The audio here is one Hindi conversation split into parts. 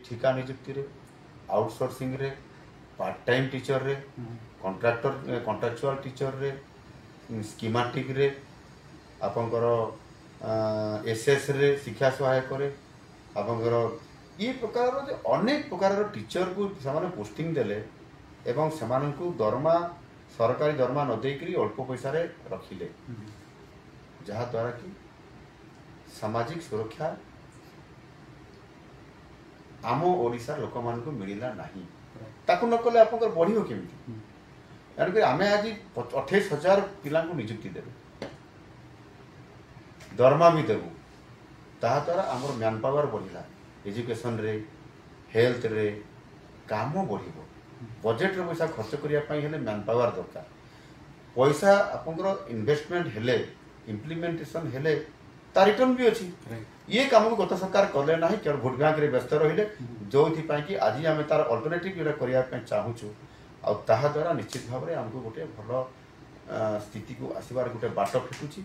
ठिका नियुक्ति रे आउटसोर्सिंग रे पार्ट टाइम टीचर रे कॉन्ट्रैक्चुअल टीचर रे स्कीमेटिक रे आपंकर एसएस रे शिक्षा सहायक रे आपंकर ये प्रकार अनेक प्रकार टीचर को से पोस्टिंग देले एवं से दरमा सरकारी दरमा न देकरी अल्प पैसा रे रखिले जहा द्वारा कि सामाजिक सुरक्षा आम ओडिशा लोक मान को मिलला नहीं ताकू न कले आप बढ़ियो केमिति यानी कि आमे आज 28,000 पिला को नियुक्ति देबे दरमा भी देबू ता द्वारा आमर मैन पावर बढ़िला एजुकेशन रे हेल्थ रे काम बढ़िबो बजेट रे पैसा खर्च करिया पई हेले मैन पावर दरकार पैसा आपनकर इन्वेस्टमेंट हेले इम्प्लीमेंटेशन हेले ता रिटर्न भी अछि ये काम को गत सरकार करले नाही केवल भोट बैंक रे व्यस्त रहिले जोथि पई कि आज आमे तार अल्टरनेटिव एटा करिया पई चाहूछु आ ताहा द्वारा निश्चित भाव में आमको गोटे भल स्थिति को आसबार गोटे बाट फिटुची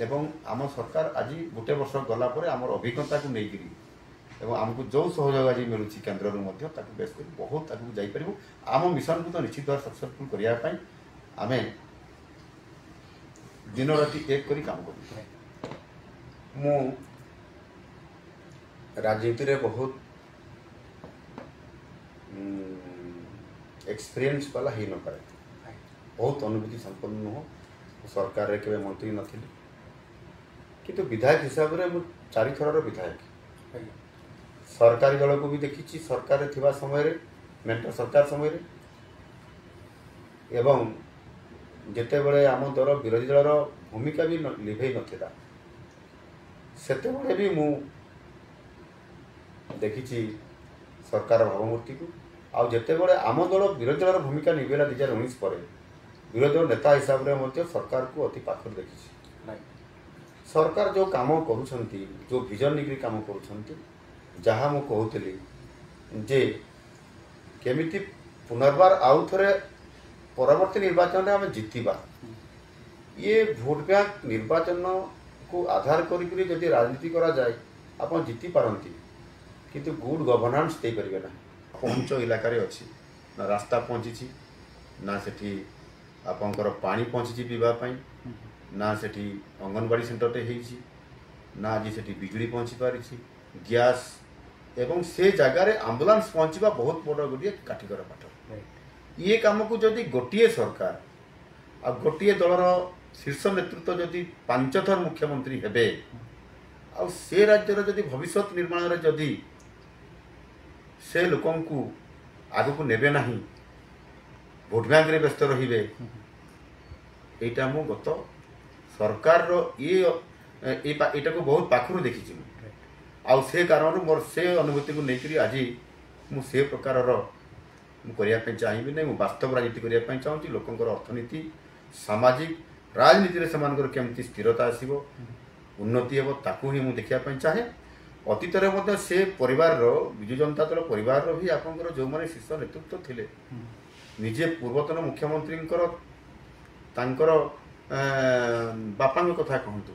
एवं आम सरकार आज गोटे वर्ष गला पर आम अभिज्ञता को लेकिरी एवं आमको जो सहयोग आज मिलूँ केन्द्र बेस कर बहुत आगे जापर आम मिशन को तो निश्चित भाव सक्सेसफुल करने आम दिन राति एक करी काम कर मु राजनीति रे बहुत एक्सपीरियंस वाला ही न पारे बहुत अनुभूति संपन्न नुह सरकार रे केवे मंत्री नथिली किंतु विधायक हिसाब से मु 4 थर विधायक सरकारी दल को भी देखी सरकार रे थिबा समय रे मेंटर सरकार समय रे एवं जेते बड़े आम दल विरोधी दल भूमिका भी लिभे नथिला सेते बड़े भी मु देखी सरकार भावमूर्ति को आउ जिते बड़े आम दल विरोधी दल भूमिका निभेला 2019 पर विरोधी दल नेता हिसाब से सरकार को अति पाखर देखी सरकार जो काम करुछंती जो विजन निकरी काम करुछंती जहाँ मु कहूली जे केमिति पुनर्बार आउ थे परवर्ती निर्वाचन में आम जितवा ये भोट बैंक निर्वाचन को आधार करी जदि राजनीति करा जाए आप जीति पारती किंतु गुड गवर्नेंस दे पारे ना पहुंच इलाकार अच्छी ना रास्ता पहुँची ना सेठी आपंकर पानी पहुँची पीवाई ना सेठी अंगनवाड़ी सेंटर होती ना आज सेठी बिजुली पहुँची पारी गैस एवं से जगार आम्बुलांस पहुँचवा बहुत बड़ गोटे काठिकर पाठ ये कम को जदि गोटे सरकार आ गोटे दलर शीर्ष नेतृत्व जदि 5 थर मुख्यमंत्री हेबे आ से राज्यर जदि भविष्य निर्माण रे जदि से लोक आग को नेबे नहीं भोट बैंक रे व्यस्त रहिबे एटा मु गत सरकार रो एटा को बहुत पाखरु देखिछि आउ से कारण मोर से अनुभूति को लेकर आज मु से प्रकार करने चाहिए नहीं वास्तव राजनीति करने चाहूँगी लोकंर अर्थनीति सामाजिक राजनीति रे समानकर केमती स्थिरता आसीबो उन्नति हेबो ताकू ही मु देखिया चाहे अतीत में से परिवार विजु जनता दल परिवार भी आपंकर जो माने शीर्ष नेतृत्व थिले निजे पूर्वतन मुख्यमंत्री तांकर बापा कथा कहतु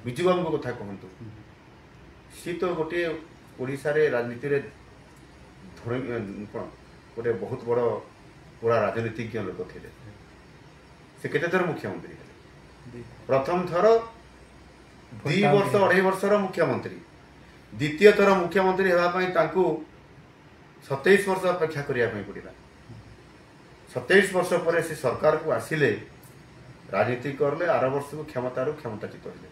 विजु बाबू कथा कहतु सी तो गोटे ओडिशा रे राजनीति रे गोटे बहुत बड़ पूरा राजनीतिज्ञ लोक थे से केते थर मुख्यमंत्री हेले प्रथम थर 2 वर्ष 2.5 वर्षर मुख्यमंत्री द्वितीय थर मुख्यमंत्री हेबापई तांकू 27 वर्ष अपेक्षा करिया पई पड़िला 27 वर्ष पर से सरकार को आसिले राजनीति करले 8 वर्ष को क्षमताचित होले